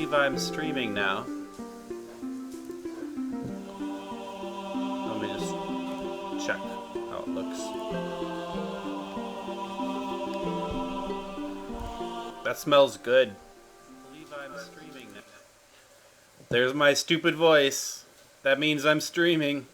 believe I'm streaming now. Let me just check how it looks. That smells good. I believe I'm streaming now. There's my stupid voice. That means I'm streaming.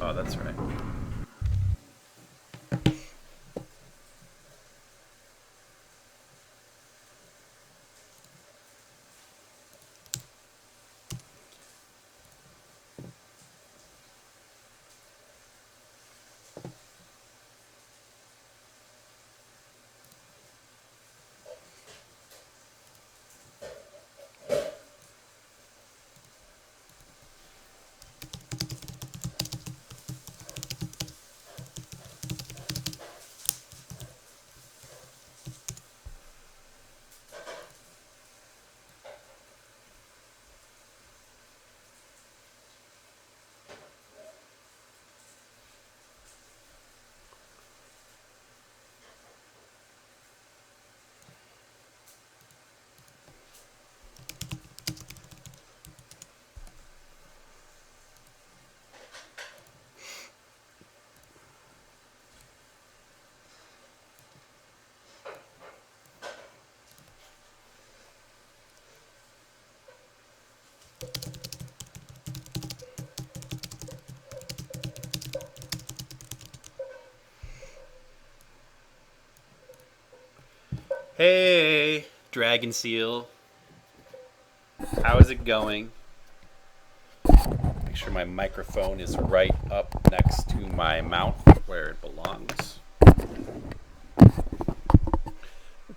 Oh, that's right. Hey, Dragon Seal. How is it going? Make sure my microphone is right up next to my mouth where it belongs.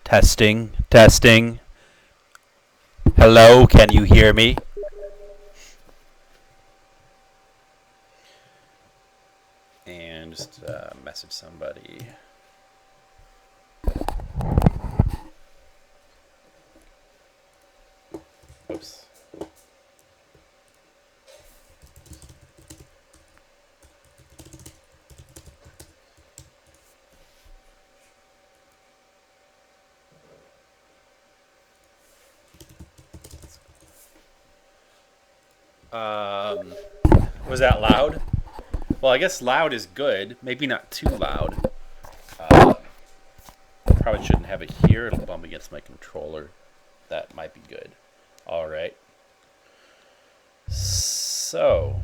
Testing, testing. Hello, can you hear me? And just message somebody. Oops. Was that loud? Well, I guess loud is good. Maybe not too loud. Probably shouldn't have it here. It'll bump against my controller. That might be good. All right. So,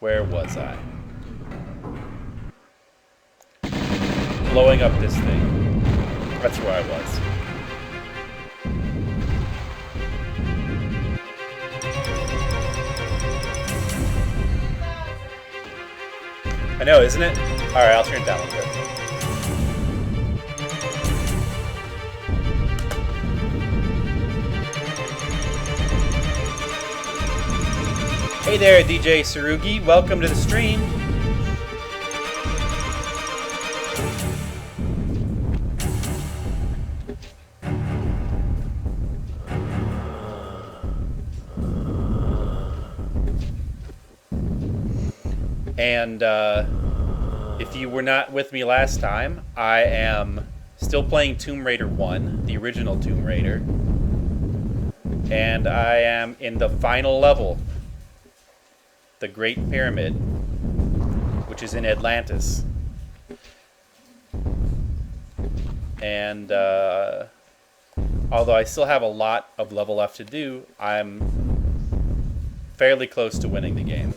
where was I? Blowing up this thing. That's where I was. I know, isn't it? All right, I'll turn it down a little bit. Hey there, DJ Sarugi. Welcome to the stream. And if you were not with me last time, I am still playing Tomb Raider 1, the original Tomb Raider. And I am in the final level, the Great Pyramid, which is in Atlantis. And although I still have a lot of level left to do, I'm fairly close to winning the game.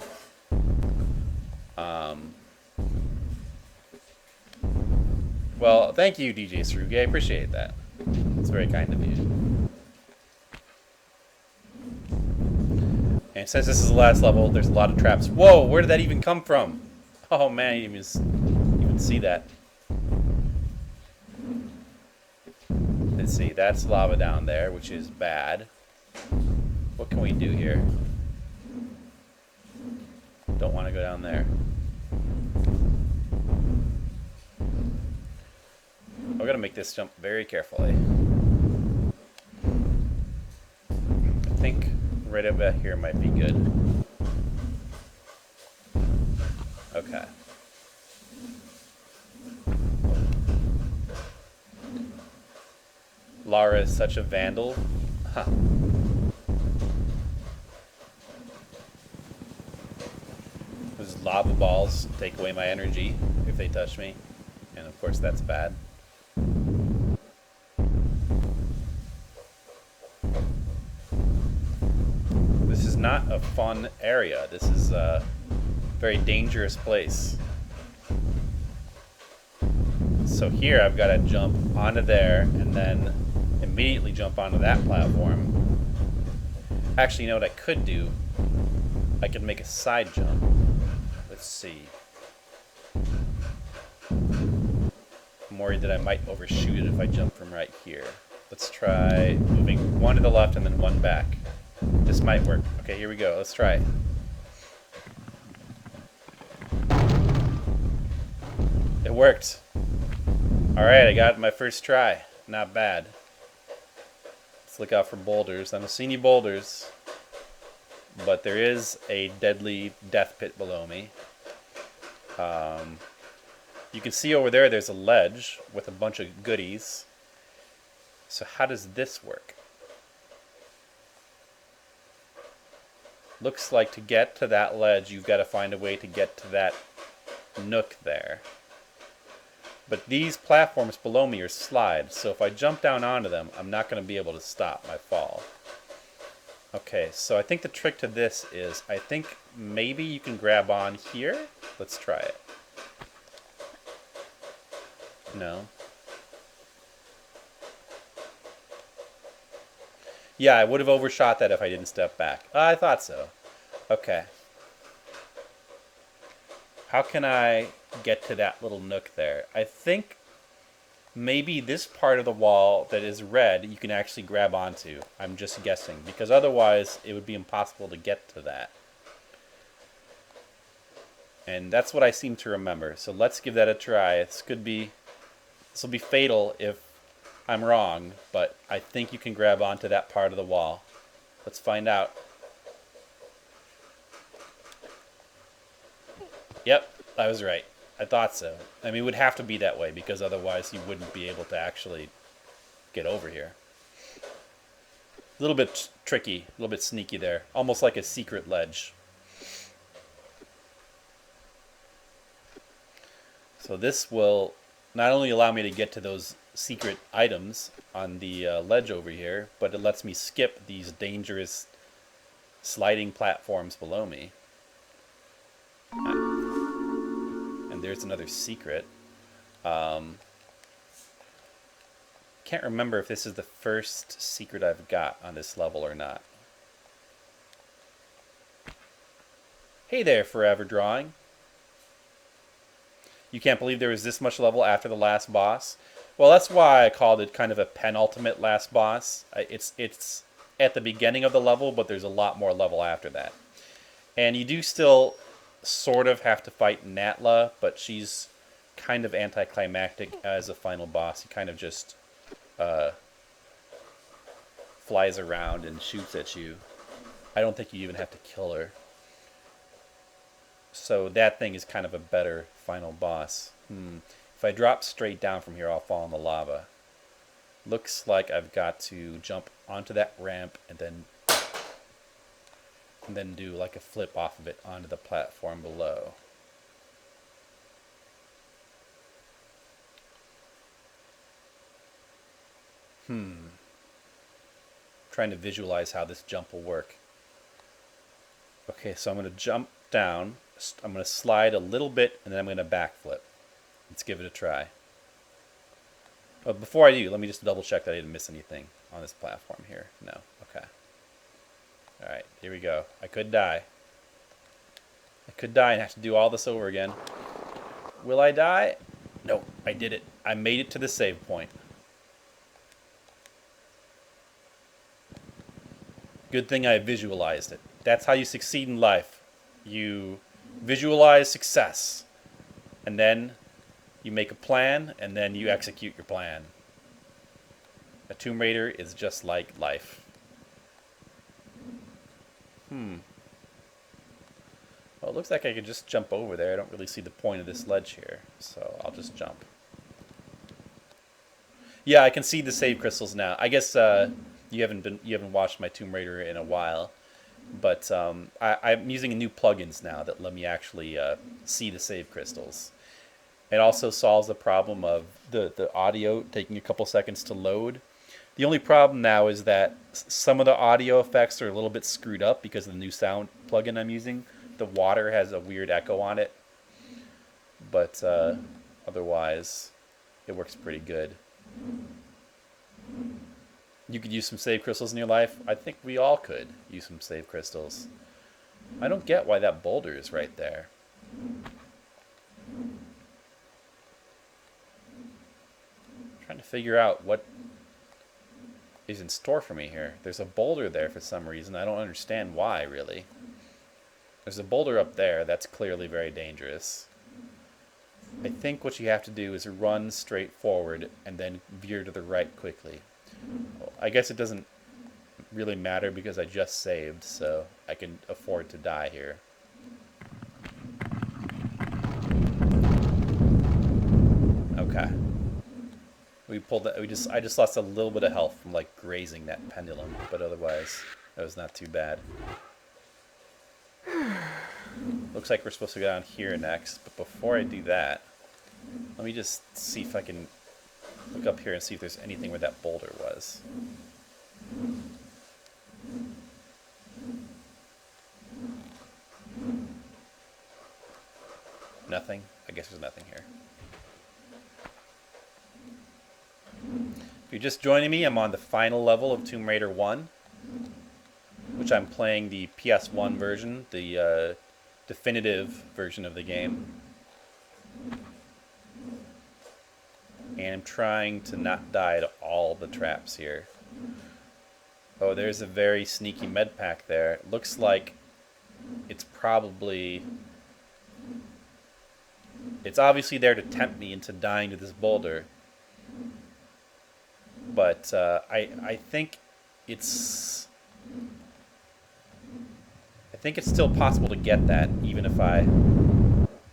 Well, thank you, DJ Sarugi. I appreciate that. It's very kind of you. And since this is the last level, there's a lot of traps. Whoa, where did that even come from? Oh man, you didn't even see that. Let's see, that's lava down there, which is bad. What can we do here? Don't want to go down there. We're going to make this jump very carefully. think right about here might be good. Okay. Lara is such a vandal. Huh. Those lava balls take away my energy if they touch me. And of course that's bad. This is not a fun area. This is a very dangerous place. So here I've got to jump onto there and then immediately jump onto that platform. Actually, you know what I could do? I could make a side jump. Let's see. I'm worried that I might overshoot it if I jump from right here. Let's try moving one to the left and then one back. This might work. Okay, here we go. Let's try it. It worked. Alright, I got my first try. Not bad. Let's look out for boulders. I don't see any boulders, but there is a deadly death pit below me. You can see over there there's a ledge with a bunch of goodies. So how does this work? Looks like to get to that ledge, you've got to find a way to get to that nook there. But these platforms below me are slides, so if I jump down onto them, I'm not going to be able to stop my fall. Okay, so I think the trick to this is, I think maybe you can grab on here. Let's try it. No. Yeah, I would have overshot that if I didn't step back. I thought so. Okay. How can I get to that little nook there? I think maybe this part of the wall that is red you can actually grab onto. I'm just guessing, because otherwise it would be impossible to get to that. And that's what I seem to remember. So let's give that a try. This will be fatal if I'm wrong, but I think you can grab onto that part of the wall. Let's find out. Yep, I was right. I thought so. I mean, it would have to be that way, because otherwise you wouldn't be able to actually get over here. A little bit tricky, a little bit sneaky there. Almost like a secret ledge. So this will not only allow me to get to those secret items on the ledge over here, but it lets me skip these dangerous sliding platforms below me. And there's another secret. Can't remember if this is the first secret I've got on this level or not. Hey there, Forever Drawing. You can't believe there was this much level after the last boss? Well, that's why I called it kind of a penultimate last boss. It's at the beginning of the level, but there's a lot more level after that. And you do still sort of have to fight Natla, but she's kind of anticlimactic as a final boss. He kind of just flies around and shoots at you. I don't think you even have to kill her. So that thing is kind of a better final boss. If I drop straight down from here, I'll fall in the lava. Looks like I've got to jump onto that ramp and then do like a flip off of it onto the platform below. Trying to visualize how this jump will work. Okay, so I'm going to jump down. I'm going to slide a little bit, and then I'm going to backflip. Let's give it a try. But before I do, let me just double check that I didn't miss anything on this platform here. No. Okay. Alright, here we go. I could die. I could die and have to do all this over again. Will I die? Nope, I did it. I made it to the save point. Good thing I visualized it. That's how you succeed in life. You visualize success, and then you make a plan, and then you execute your plan. A Tomb Raider is just like life. Well, it looks like I could just jump over there. I don't really see the point of this ledge here, so I'll just jump. Yeah, I can see the save crystals now. I guess you haven't watched my Tomb Raider in a while, but I'm using new plugins now that let me actually see the save crystals. It also solves the problem of the audio taking a couple seconds to load. The only problem now is that some of the audio effects are a little bit screwed up because of the new sound plugin I'm using. The water has a weird echo on it, but otherwise it works pretty good. You could use some save crystals in your life. I think we all could use some save crystals. I don't get why that boulder is right there. I'm trying to figure out what is in store for me here. There's a boulder there for some reason. I don't understand why, really. There's a boulder up there. That's clearly very dangerous. I think what you have to do is run straight forward and then veer to the right quickly. I guess it doesn't really matter because I just saved, so I can afford to die here. Okay. I just lost a little bit of health from like grazing that pendulum, but otherwise that was not too bad. Looks like we're supposed to go down here next, but before I do that, let me just see if I can look up here and see if there's anything where that boulder was. Nothing? I guess there's nothing here. If you're just joining me, I'm on the final level of Tomb Raider 1, which I'm playing the PS1 version, the definitive version of the game. And I'm trying to not die to all the traps here. Oh, there's a very sneaky med pack there. It looks like it's probably... It's obviously there to tempt me into dying to this boulder. But I think it's... I think it's still possible to get that, even if I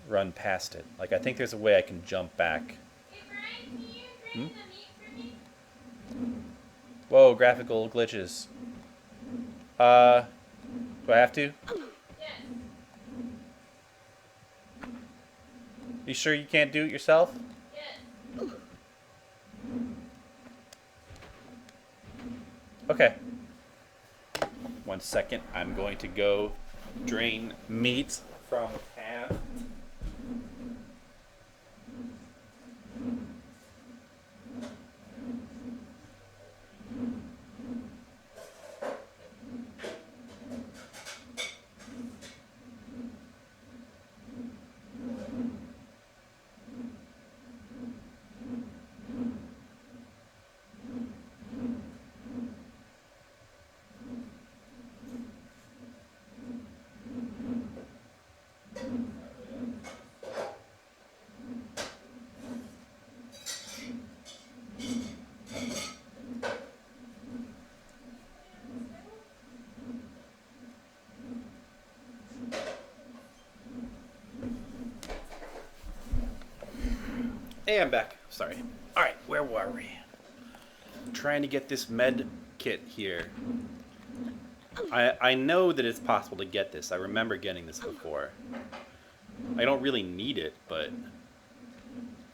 run past it. Like, I think there's a way I can jump back. Hey Brian, can you bring the meat for me? Whoa, graphical glitches. Do I have to? Yes. You sure you can't do it yourself? Yes. Okay. 1 second. I'm going to go drain meat from a can. Hey, I'm back. Sorry. Alright, where were we? Trying to get this med kit here. I know that it's possible to get this. I remember getting this before. I don't really need it, but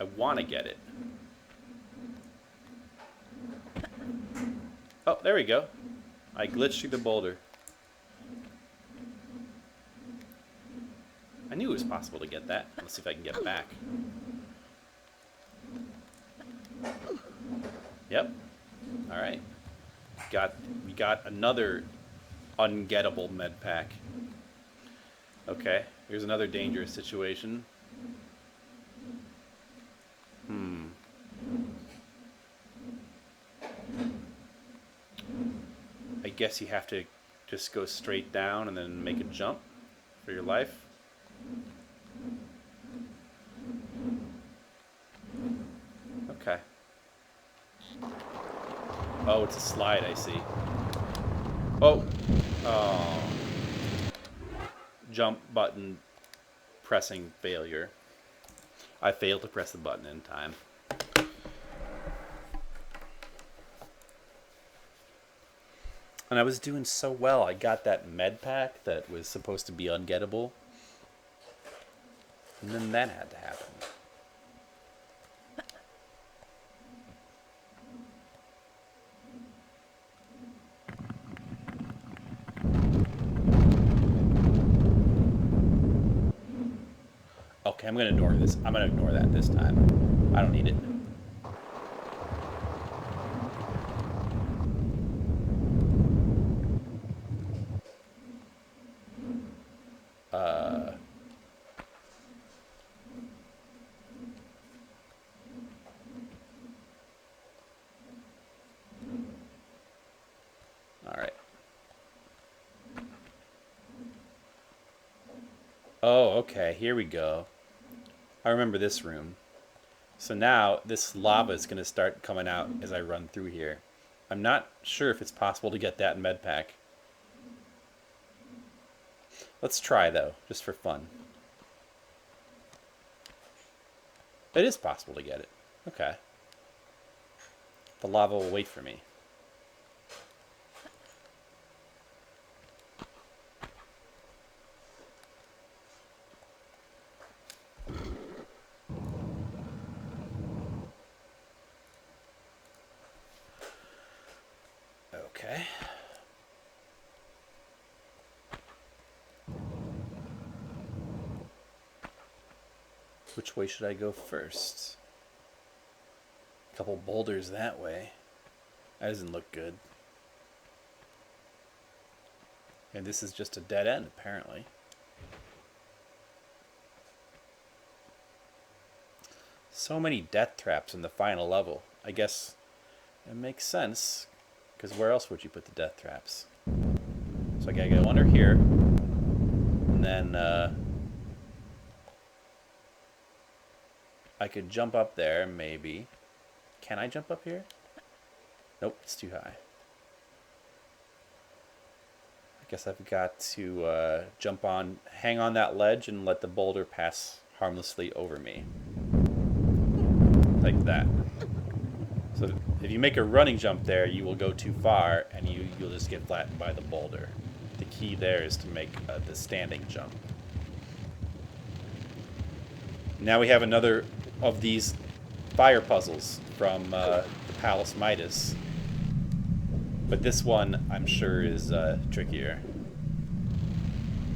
I want to get it. Oh, there we go. I glitched through the boulder. I knew it was possible to get that. Let's see if I can get back. Yep. All right. We got another ungettable med pack. Okay. Here's another dangerous situation. I guess you have to just go straight down and then make a jump for your life. Okay. Oh, it's a slide, I see. Oh. Oh. jump button pressing failure. I failed to press the button in time. And I was doing so well. I got that med pack that was supposed to be ungettable. And then that had to happen. Okay, I'm going to ignore this. I'm going to ignore that this time. I don't need it. All right. Oh, okay. Here we go. I remember this room. So now this lava is going to start coming out as I run through here. I'm not sure if it's possible to get that med pack. Let's try though, just for fun. It is possible to get it. Okay. The lava will wait for me. Okay. Which way should I go first? A couple boulders that way. That doesn't look good. And this is just a dead end, apparently. So many death traps in the final level. I guess it makes sense, because where else would you put the death traps? So I gotta go under here, and then I could jump up there, maybe. Can I jump up here? Nope, it's too high. I guess I've got to hang on that ledge and let the boulder pass harmlessly over me. Like that. So if you make a running jump there, you will go too far and you'll just get flattened by the boulder. The key there is to make the standing jump. Now we have another of these fire puzzles from the Palace Midas. But this one, I'm sure, is trickier.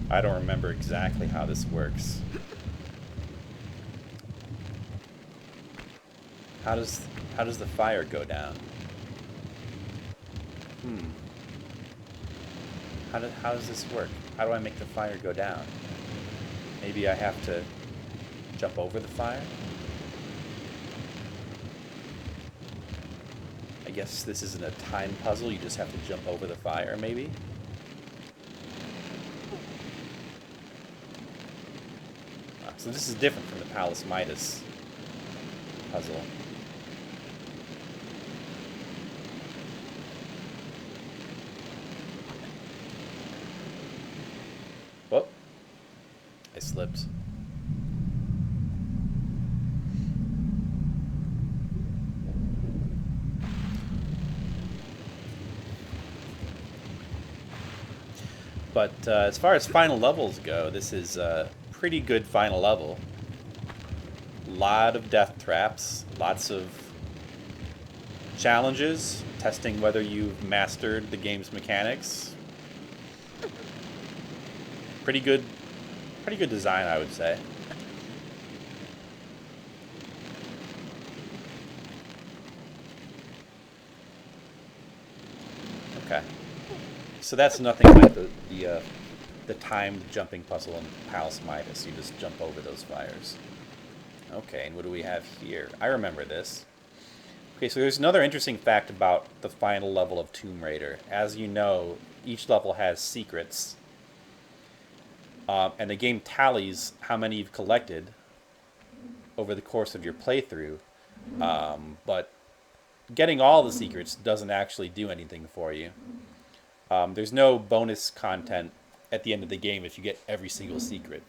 I don't remember exactly how this works. How does the fire go down? How does this work? How do I make the fire go down? Maybe I have to jump over the fire? I guess this isn't a time puzzle, you just have to jump over the fire, maybe? So this is different from the Palace Midas puzzle. Whoop. I slipped. But as far as final levels go, this is a pretty good final level. Lot of death traps, lots of challenges, testing whether you've mastered the game's mechanics. Pretty good design, I would say. Okay. So that's nothing like the timed jumping puzzle in Palace Midas. You just jump over those fires. Okay, and what do we have here? I remember this. Okay, so there's another interesting fact about the final level of Tomb Raider. As you know, each level has secrets. And the game tallies how many you've collected over the course of your playthrough. But getting all the secrets doesn't actually do anything for you. There's no bonus content at the end of the game if you get every single secret,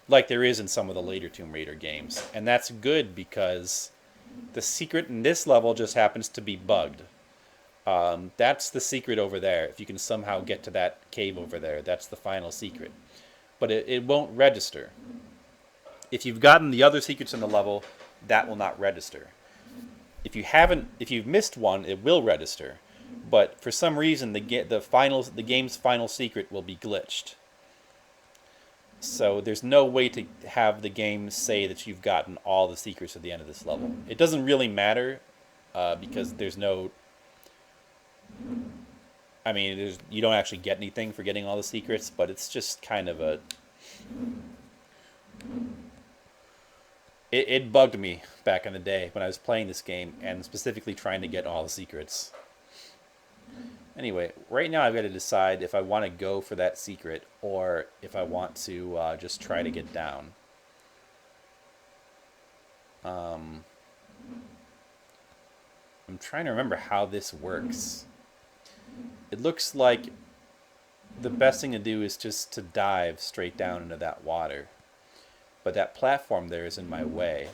like there is in some of the later Tomb Raider games. And that's good because the secret in this level just happens to be bugged. That's the secret over there. If you can somehow get to that cave over there, that's the final secret. But it won't register. If you've gotten the other secrets in the level, that will not register. If you've missed one, it will register. But for some reason, the game's final secret will be glitched. So there's no way to have the game say that you've gotten all the secrets at the end of this level. It doesn't really matter because there's no. I mean, you don't actually get anything for getting all the secrets, but it's just kind of a. It bugged me back in the day when I was playing this game and specifically trying to get all the secrets. Anyway, right now I've got to decide if I want to go for that secret or if I want to just try to get down. I'm trying to remember how this works. It looks like the best thing to do is just to dive straight down into that water. But that platform there is in my way.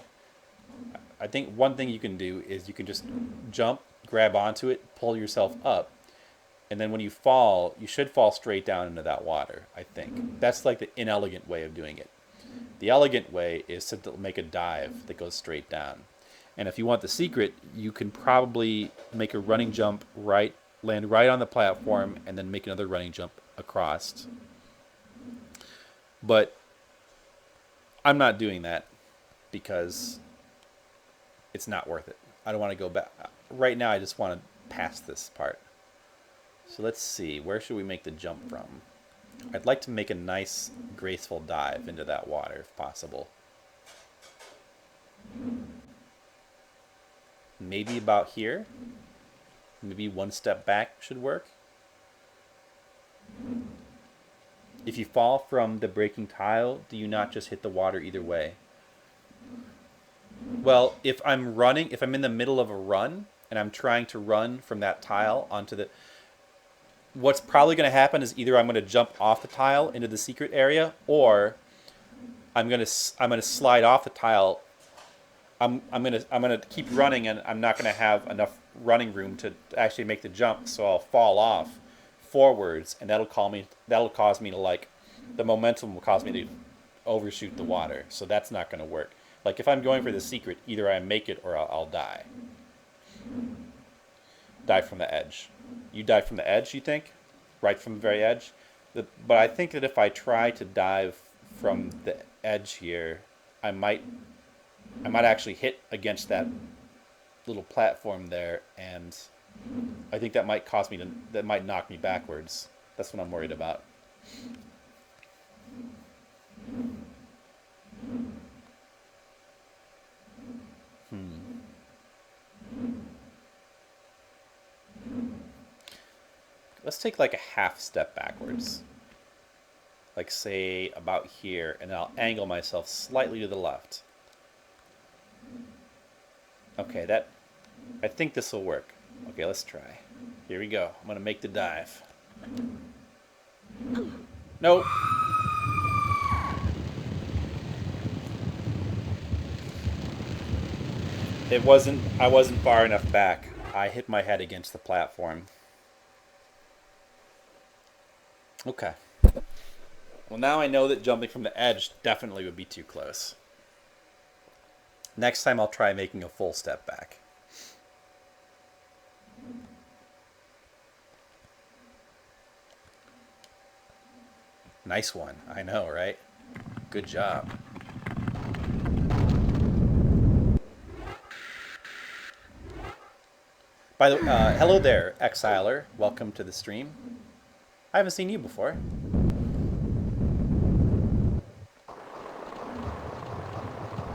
I think one thing you can do is you can just jump, grab onto it, pull yourself up, and then when you fall, you should fall straight down into that water, I think. That's like the inelegant way of doing it. The elegant way is to make a dive that goes straight down. And if you want the secret, you can probably make a running jump land right on the platform, and then make another running jump across. But I'm not doing that because it's not worth it. I don't want to go back. Right now, I just want to pass this part. So let's see. Where should we make the jump from? I'd like to make a nice, graceful dive into that water, if possible. Maybe about here? Maybe one step back should work? If you fall from the breaking tile, do you not just hit the water either way? Well, if I'm in the middle of a run, and I'm trying to run from that tile onto the... What's probably going to happen is either I'm going to jump off the tile into the secret area, or I'm going to slide off the tile. I'm going to keep running, and I'm not going to have enough running room to actually make the jump, so I'll fall off forwards, and that'll cause me to the momentum will cause me to overshoot the water. So that's not going to work. Like if I'm going for the secret, either I make it or I'll die. Dive from the edge. You dive from the edge, you think? Right from the very edge? But I think that if I try to dive from the edge here, I might actually hit against that little platform there, and I think that might knock me backwards. That's what I'm worried about. Let's take like a half step backwards. Like say about here, and I'll angle myself slightly to the left. Okay, I think this will work. Okay, let's try. Here we go. I'm gonna make the dive. Nope. I wasn't far enough back. I hit my head against the platform. Okay. Well, now I know that jumping from the edge definitely would be too close. Next time I'll try making a full step back. Nice one. I know, right? Good job. By the way, hello there, Exiler. Welcome to the stream. I haven't seen you before.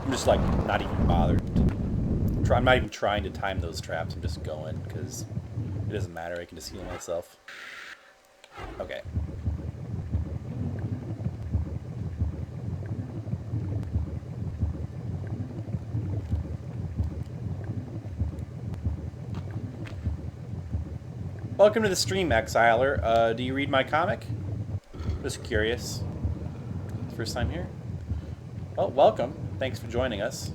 I'm just like not even bothered. I'm not even trying to time those traps. I'm just going because it doesn't matter. I can just heal myself. Okay. Welcome to the stream, Exiler. Do you read my comic? Just curious. First time here? Well, welcome. Thanks for joining us.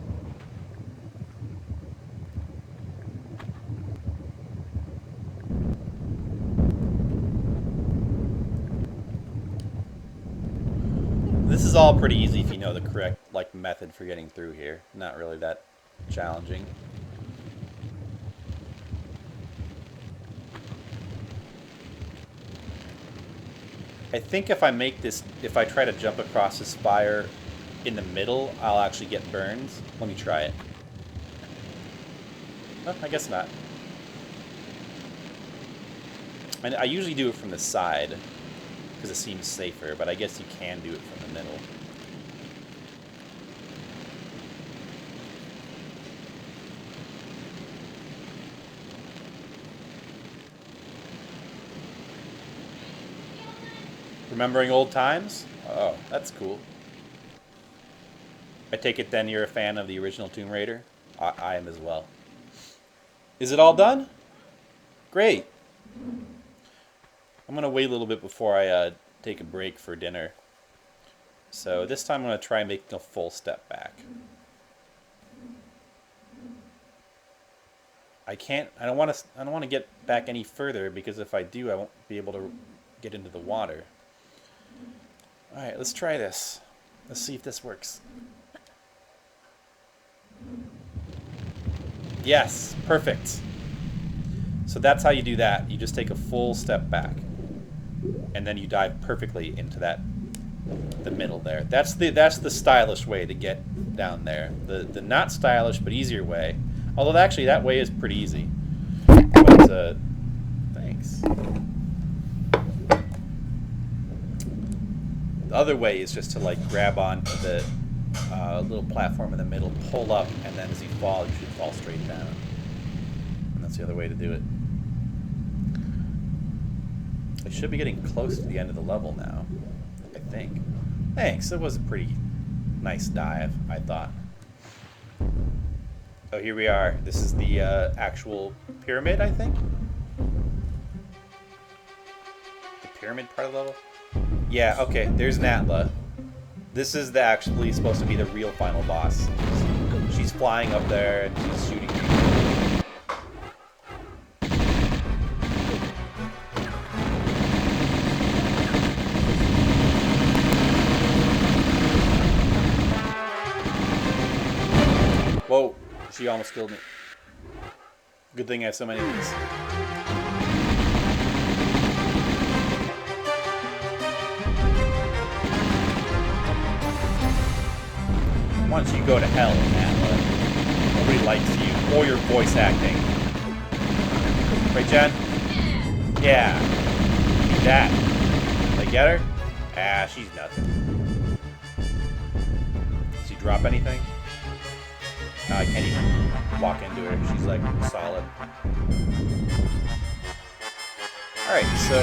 This is all pretty easy if you know the correct method for getting through here. Not really that challenging. I think if I try to jump across this fire in the middle, I'll actually get burned. Let me try it. Oh, I guess not. And I usually do it from the side because it seems safer, but I guess you can do it from the middle. Remembering old times? Oh, that's cool. I take it then you're a fan of the original Tomb Raider? I am as well. Is it all done? Great. I'm going to wait a little bit before I take a break for dinner. So this time I'm going to try making a full step back. I don't want to get back any further because if I do, I won't be able to get into the water. All right, let's try this. Let's see if this works. Yes, perfect. So that's how you do that. You just take a full step back, and then you dive perfectly into the middle there. That's the stylish way to get down there. The not stylish but easier way. Although actually that way is pretty easy. But thanks. The other way is just to grab onto the little platform in the middle, pull up, and then as you fall, you should fall straight down. And that's the other way to do it. I should be getting close to the end of the level now, I think. Thanks, it was a pretty nice dive, I thought. Oh, here we are. This is the actual pyramid, I think? The pyramid part of the level? Yeah, okay, there's Natla. This is actually supposed to be the real final boss. She's flying up there and she's shooting people. Whoa, she almost killed me. Good thing I have so many of these. Once you go to hell, Natla. Nobody likes you or your voice acting. Right, Jen? Yeah. Beat that. Did I get her? Ah, she's nothing. Did she drop anything? No, I can't even walk into her. She's solid. Alright, so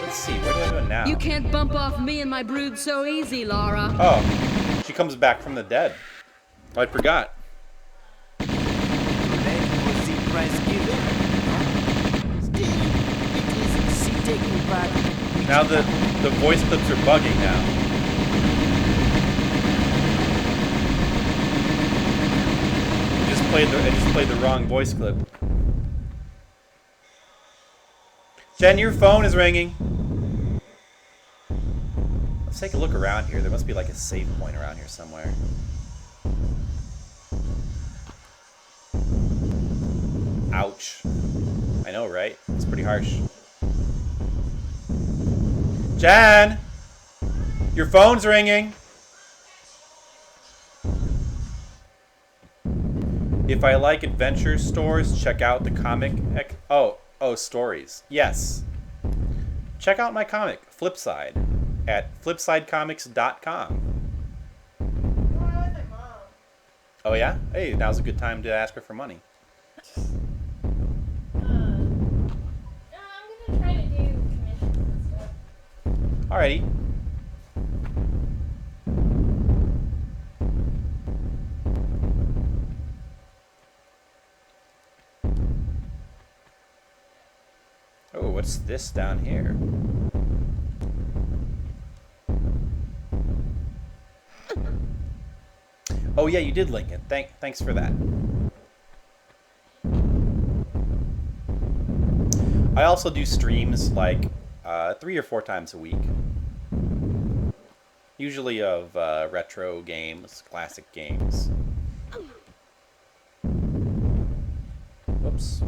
let's see. What do I do now? You can't bump off me and my brood so easy, Lara. Oh. She comes back from the dead. I forgot. Now the voice clips are bugging now. I just played the wrong voice clip. Jen, your phone is ringing. Let's take a look around here. There must be a save point around here somewhere. Ouch. I know, right? It's pretty harsh. Jan! Your phone's ringing! If I like adventure stores, check out the comic... Oh, stories. Yes. Check out my comic, Flipside, at flipsidecomics.com. Oh, yeah? Hey, now's a good time to ask her for money. No, I'm gonna try to do commissions and stuff. Alrighty. Oh, what's this down here? Oh yeah, you did link it. Thanks for that. I also do streams like 3 or 4 times a week. Usually of retro games, classic games. Whoops.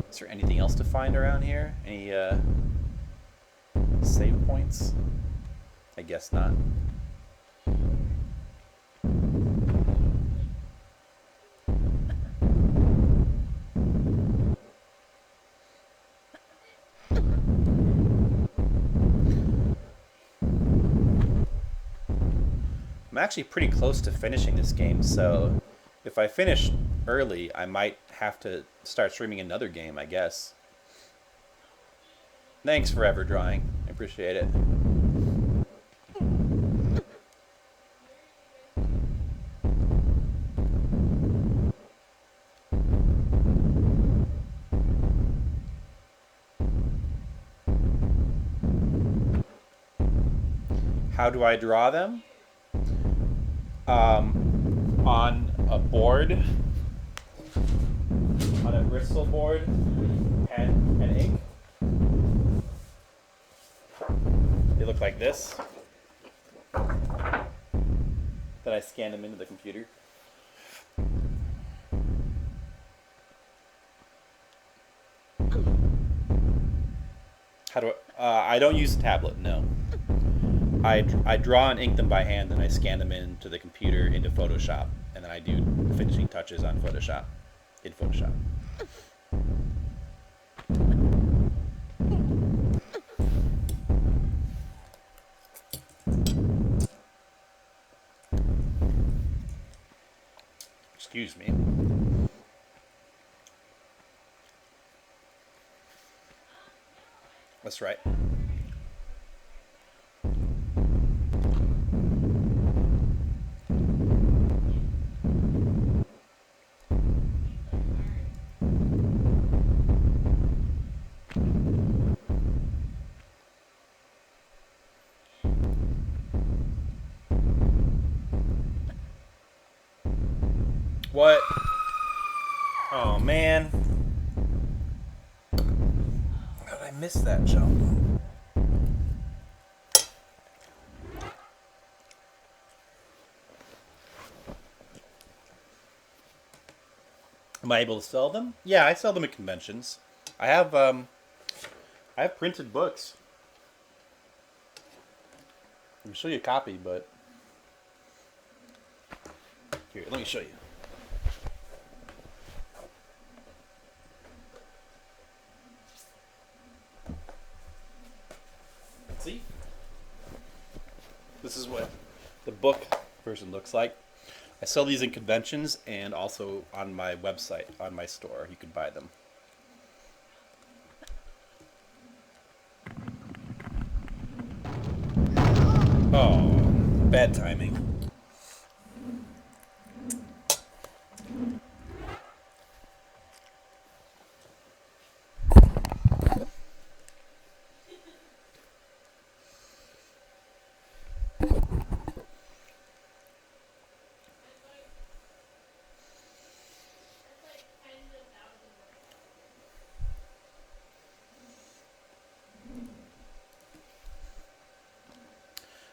Is there anything else to find around here? Any save points? I guess not. I'm actually pretty close to finishing this game, so if I finish early, I might have to start streaming another game, I guess. Thanks for ever drawing. I appreciate it. How do I draw them? On a board, on a Bristol board, pen and ink. They look like this. Then I scan them into the computer. How do I don't use a tablet, no. I draw and ink them by hand, then I scan them into the computer into Photoshop, and then I do finishing touches on Photoshop, in Photoshop. Excuse me. That's right. What? Oh man. How did I miss that jump? Am I able to sell them? Yeah, I sell them at conventions. I have printed books. I can show you a copy, but here, let me show you. See? This is what the book version looks like. I sell these in conventions and also on my website, on my store. You can buy them. Oh, bad timing.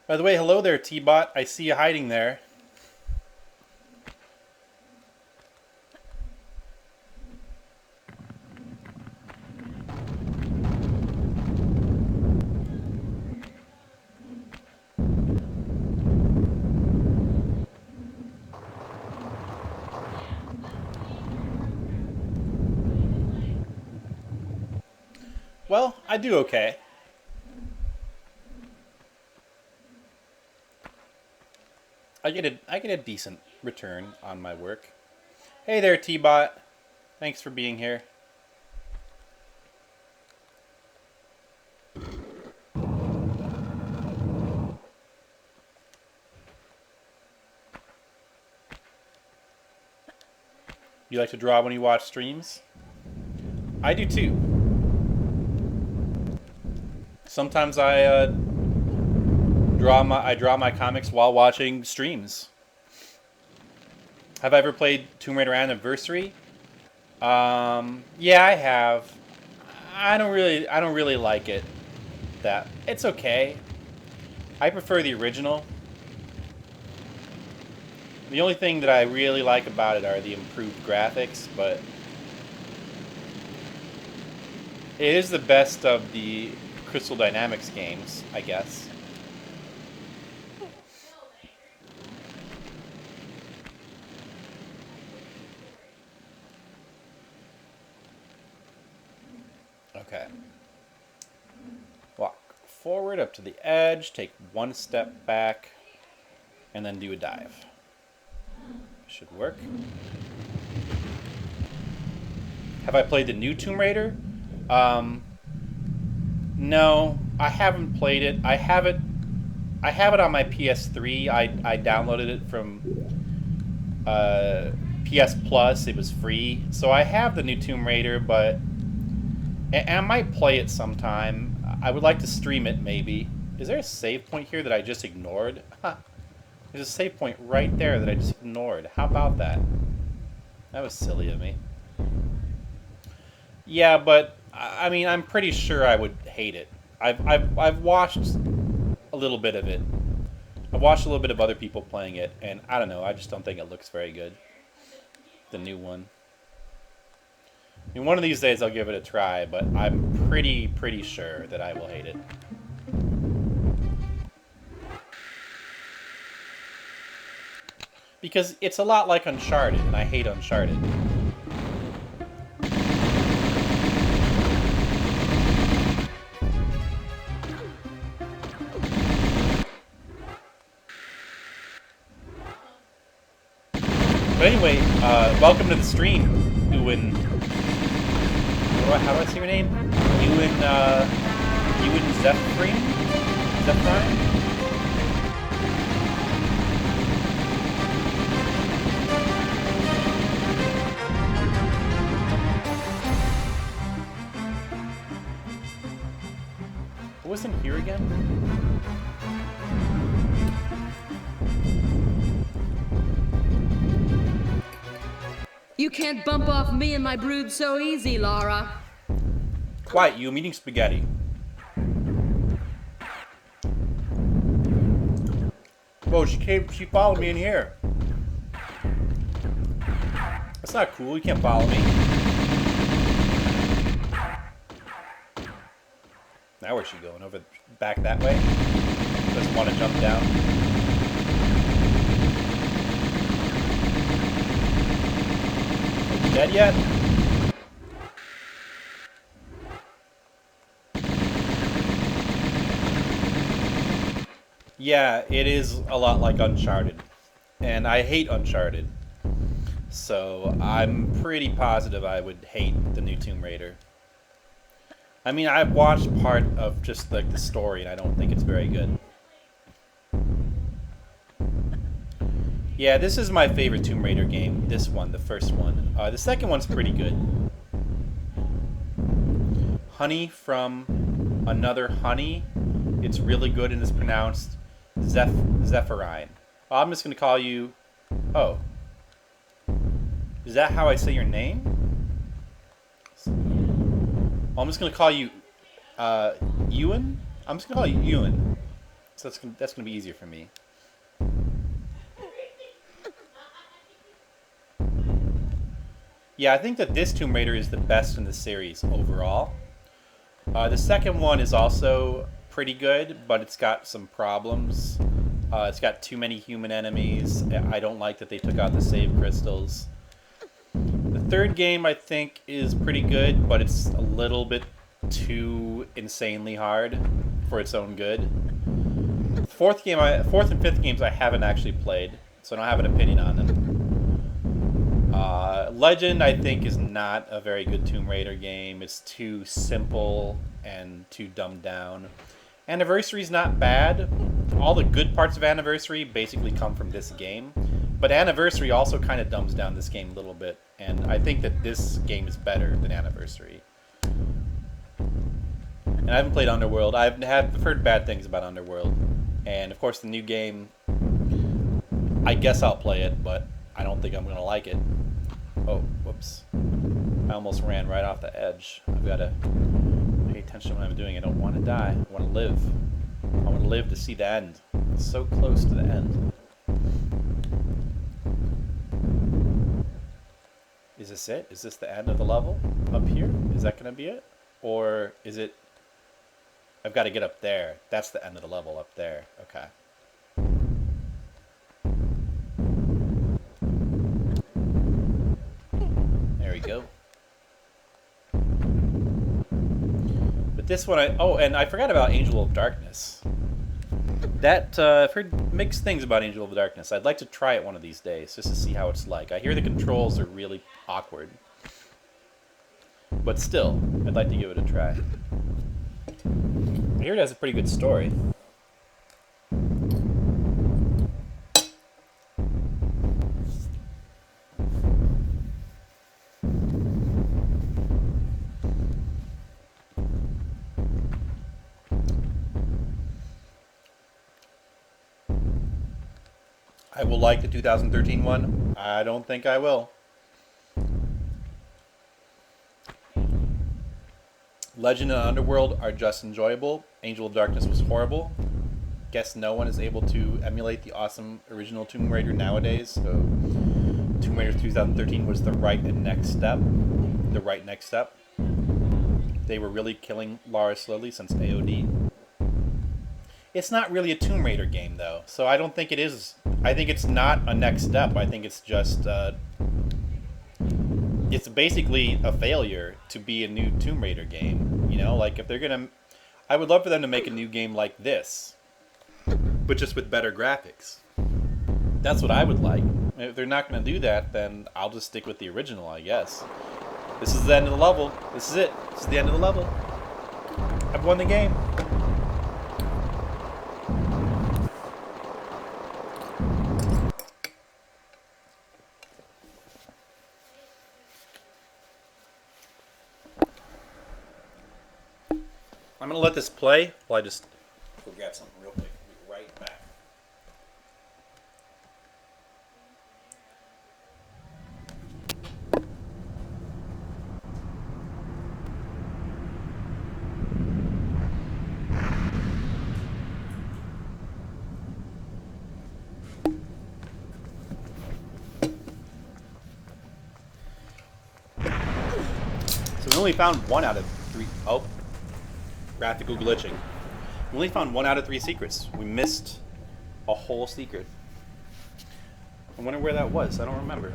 By the way, hello there, T-Bot. I see you hiding there. Well, I do okay. I get a decent return on my work. Hey there, T-Bot. Thanks for being here. You like to draw when you watch streams? I do too. Sometimes I draw my comics while watching streams. Have I ever played Tomb Raider Anniversary? Yeah, I have. I don't really like it. It's okay. I prefer the original. The only thing that I really like about it are the improved graphics, but it is the best of the Crystal Dynamics games, I guess. Okay. Walk forward up to the edge, take one step back, and then do a dive. Should work. Have I played the new Tomb Raider? No, I haven't played it. I have it on my PS3. I downloaded it from PS Plus. It was free. So I have the new Tomb Raider, but I might play it sometime. I would like to stream it, maybe. Is there a save point here that I just ignored? Huh. There's a save point right there that I just ignored. How about that? That was silly of me. Yeah, but I mean, I'm pretty sure I would hate it. I've watched a little bit of it. I've watched a little bit of other people playing it, and I don't know. I just don't think it looks very good. The new one. I mean, one of these days I'll give it a try, but I'm pretty sure that I will hate it. Because it's a lot like Uncharted, and I hate Uncharted. But anyway, welcome to the stream, Ewan. How do I say your name? Ewan Zephyrin? What was in here again? You can't bump off me and my brood so easy, Lara. Quiet, you. I'm eating spaghetti. Whoa, she followed me in here. That's not cool. You can't follow me. Now where's she going? Over back that way? Doesn't want to jump down. Are you dead yet? Yeah, it is a lot like Uncharted. And I hate Uncharted. So I'm pretty positive I would hate the new Tomb Raider. I mean, I've watched part of just like the story, and I don't think it's very good. Yeah, this is my favorite Tomb Raider game. This one, the first one. The second one's pretty good. Honey from Another Honey. It's really good, and it's pronounced Zephyrine. Well, I'm just going to call you... Oh. Is that how I say your name? Well, I'm just going to call you Ewan? I'm just going to call you Ewan. So that's going to be easier for me. Yeah, I think that this Tomb Raider is the best in the series overall. The second one is also pretty good, but it's got some problems. It's got too many human enemies. I don't like that they took out the save crystals. The third game, I think, is pretty good, but it's a little bit too insanely hard for its own good. Fourth and fifth games I haven't actually played, so I don't have an opinion on them. Legend, I think, is not a very good Tomb Raider game. It's too simple and too dumbed down. Anniversary's not bad. All the good parts of Anniversary basically come from this game. But Anniversary also kind of dumbs down this game a little bit. And I think that this game is better than Anniversary. And I haven't played Underworld. I've heard bad things about Underworld. And of course, the new game, I guess I'll play it, but I don't think I'm going to like it. Oh, whoops. I almost ran right off the edge. I've got to pay attention to what I'm doing. I don't want to die. I want to live. I want to live to see the end. It's so close to the end. Is this it? Is this the end of the level up here? Is that going to be it? Or is it... I've got to get up there. That's the end of the level up there. Okay. There we go. But this one, oh, and I forgot about Angel of Darkness. That, I've heard mixed things about Angel of Darkness. I'd like to try it one of these days, just to see how it's like. I hear the controls are really awkward. But still, I'd like to give it a try. I hear it has a pretty good story. I will like the 2013 one. I don't think I will. Legend and Underworld are just enjoyable. Angel of Darkness was horrible. Guess no one is able to emulate the awesome original Tomb Raider nowadays. So Tomb Raider 2013 was the right next step. The right next step. They were really killing Lara slowly since AOD. It's not really a Tomb Raider game though, so I don't think it is. I think it's not a next step. I think it's just it's basically a failure to be a new Tomb Raider game. You know, like if they're gonna, I would love for them to make a new game like this, but just with better graphics. That's what I would like. If they're not gonna do that, then I'll just stick with the original, I guess. This is the end of the level. This is it. This is the end of the level. I've won the game. I'm going to let this play while I just go grab something real quick. I'll be right back. So we only found 1 out of 3. Oh. Graphical glitching. We only found 1 out of 3 secrets. We missed a whole secret. I wonder where that was. I don't remember.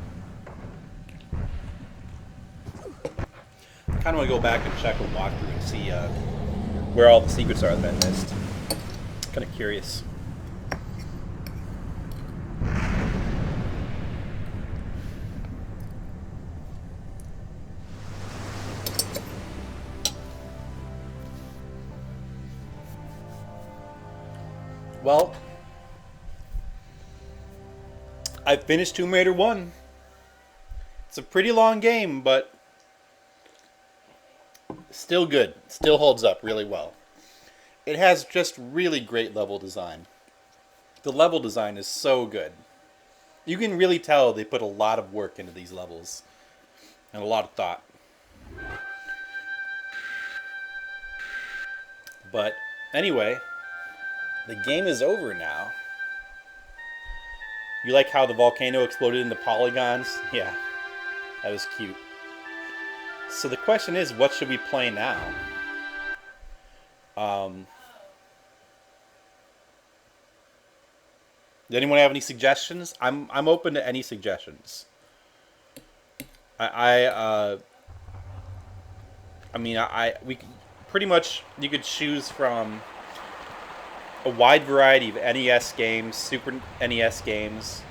I kind of want to go back and check a walkthrough and see where all the secrets are that I missed. Kind of curious. Well, I finished Tomb Raider 1. It's a pretty long game, but still good. Still holds up really well. It has just really great level design. The level design is so good. You can really tell they put a lot of work into these levels and a lot of thought. But anyway, the game is over now. You like how the volcano exploded into polygons? Yeah, that was cute. So the question is, what should we play now? Does anyone have any suggestions? I'm open to any suggestions. I mean, we pretty much, you could choose from a wide variety of NES games, Super NES games.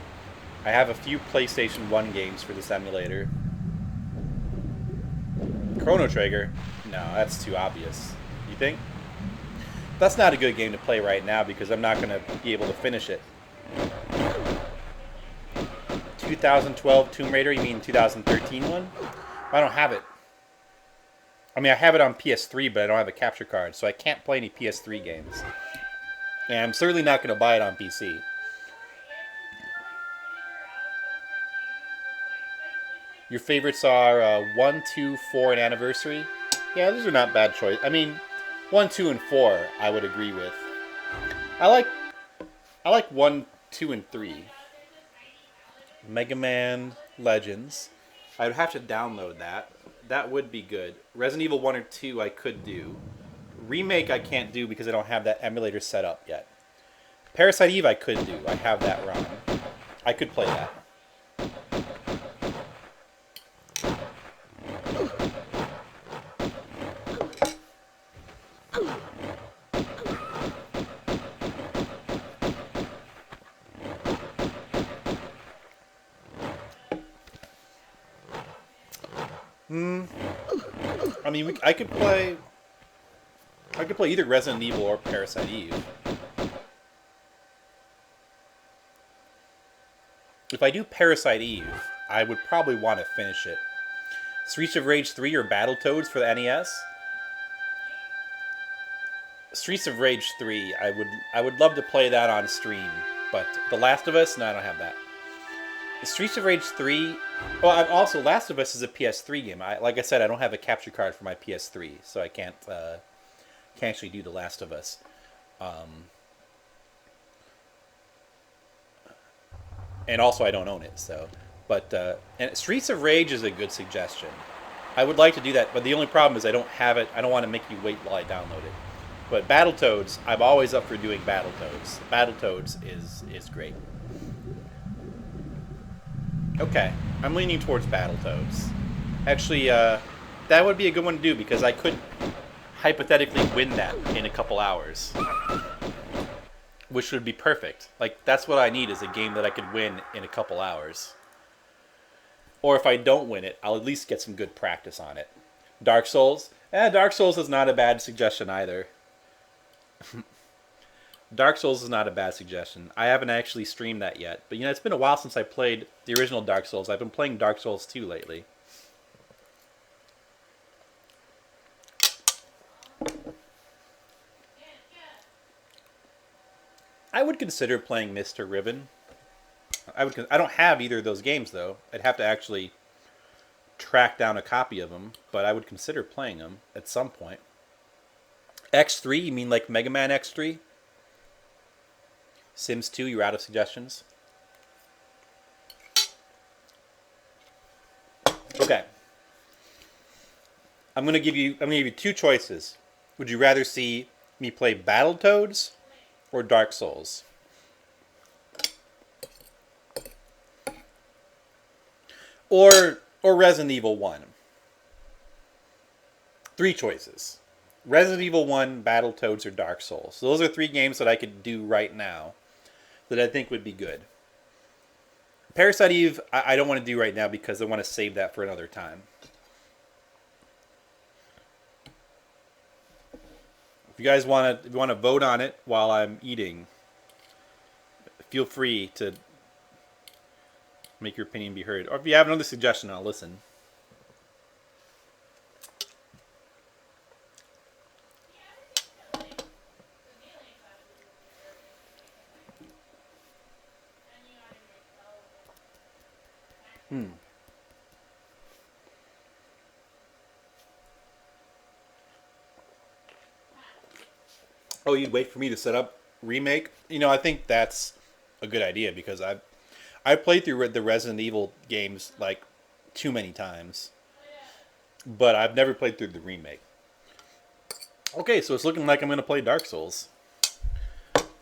I have a few PlayStation 1 games for this emulator. Chrono Trigger? No, that's too obvious. You think? That's not a good game to play right now because I'm not going to be able to finish it. 2012 Tomb Raider? You mean 2013 one? I don't have it. I mean, I have it on PS3, but I don't have a capture card, so I can't play any PS3 games. And I'm certainly not going to buy it on PC. Your favorites are 1, 2, 4, and Anniversary. Yeah, those are not bad choice. I mean, 1, 2, and 4 I would agree with. I like 1, 2, and 3. Mega Man Legends. I would have to download that. That would be good. Resident Evil 1 or 2 I could do. Remake I can't do because I don't have that emulator set up yet. Parasite Eve I could do. I have that ROM. I could play that. I mean, I could play either Resident Evil or Parasite Eve. If I do Parasite Eve, I would probably want to finish it. Streets of Rage 3 or Battletoads for the NES? Streets of Rage 3, I would love to play that on stream, but The Last of Us, no, I don't have that. Streets of Rage 3. Well, I'm also Last of Us is a PS3 game. Like I said, I don't have a capture card for my PS3, so I can't actually do The Last of Us. And also, I don't own it. So, but and Streets of Rage is a good suggestion. I would like to do that, but the only problem is I don't have it. I don't want to make you wait while I download it. But Battletoads, I'm always up for doing Battletoads. Battletoads is great. Okay, I'm leaning towards Battletoads. Actually, that would be a good one to do because I could hypothetically win that in a couple hours. Which would be perfect. Like, that's what I need is a game that I could win in a couple hours. Or if I don't win it, I'll at least get some good practice on it. Dark Souls? Dark Souls is not a bad suggestion either. Dark Souls is not a bad suggestion. I haven't actually streamed that yet. But, it's been a while since I played the original Dark Souls. I've been playing Dark Souls 2 lately. I would consider playing Mr. Ribbon. I don't have either of those games, though. I'd have to actually track down a copy of them. But I would consider playing them at some point. X3? You mean like Mega Man X3? Sims 2, you're out of suggestions? Okay. I'm gonna give you two choices. Would you rather see me play Battletoads or Dark Souls? Or Resident Evil 1? Three choices. Resident Evil 1, Battletoads, or Dark Souls. So those are three games that I could do right now that I think would be good. Parasite Eve, I don't want to do right now because I want to save that for another time. If you guys want to vote on it while I'm eating, feel free to make your opinion be heard. Or if you have another suggestion, I'll listen. Oh, you'd wait for me to set up Remake? I think that's a good idea because I played through the Resident Evil games like too many times, but I've never played through the Remake. Okay, so it's looking like I'm going to play Dark Souls.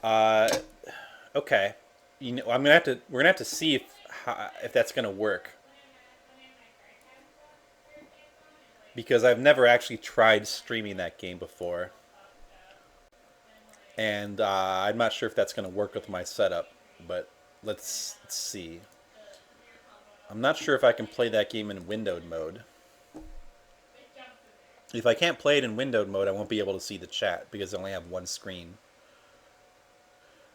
Okay, we're gonna have to see if that's going to work. Because I've never actually tried streaming that game before. And I'm not sure if that's going to work with my setup. But let's see. I'm not sure if I can play that game in windowed mode. If I can't play it in windowed mode, I won't be able to see the chat because I only have one screen.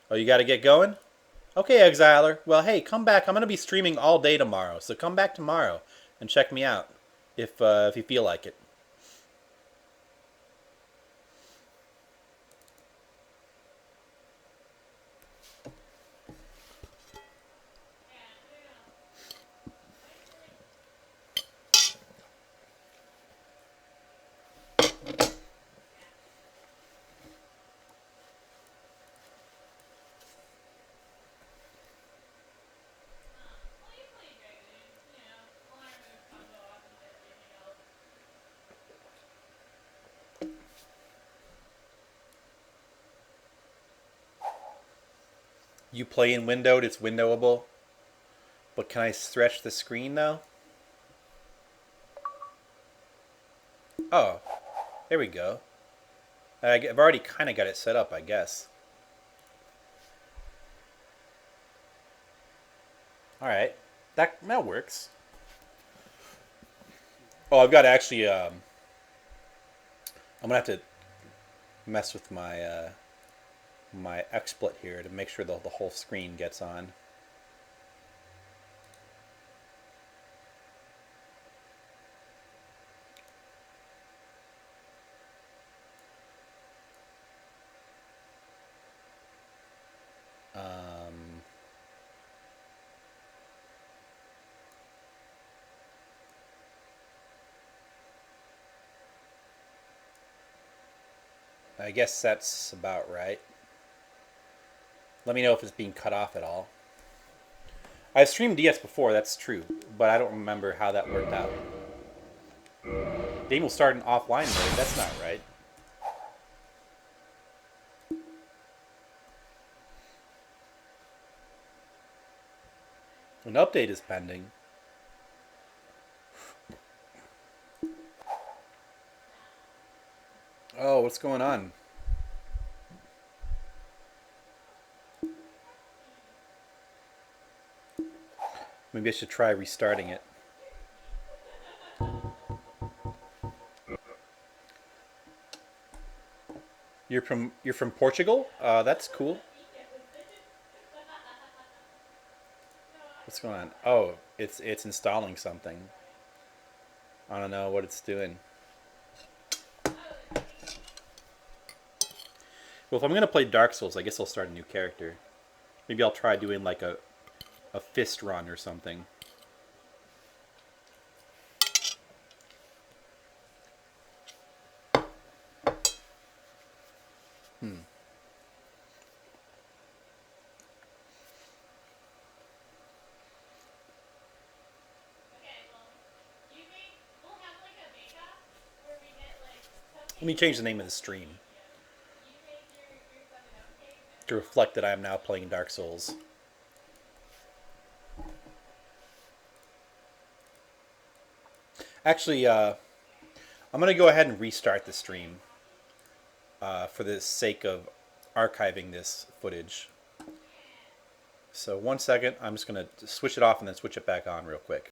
Oh, you got to get going? Okay, Exiler. Well, hey, come back. I'm going to be streaming all day tomorrow. So come back tomorrow and check me out. If you feel like it. You play in windowed, it's windowable. But can I stretch the screen though? Oh, there we go. I've already kind of got it set up, I guess. All right, that works. Oh, I've got to actually. I'm gonna have to mess with my XSplit here to make sure the whole screen gets on. I guess that's about right. Let me know if it's being cut off at all. I've streamed DS before, that's true, but I don't remember how that worked out. Game will start in offline mode, that's not right. An update is pending. Oh, what's going on? Maybe I should try restarting it. You're from Portugal? That's cool. What's going on? Oh, it's installing something. I don't know what it's doing. Well, if I'm gonna play Dark Souls, I guess I'll start a new character. Maybe I'll try doing like a fist run or something. Let me change the name of the stream to reflect that I am now playing Dark Souls. Actually, I'm going to go ahead and restart the stream for the sake of archiving this footage. So 1 second, I'm just going to switch it off and then switch it back on real quick.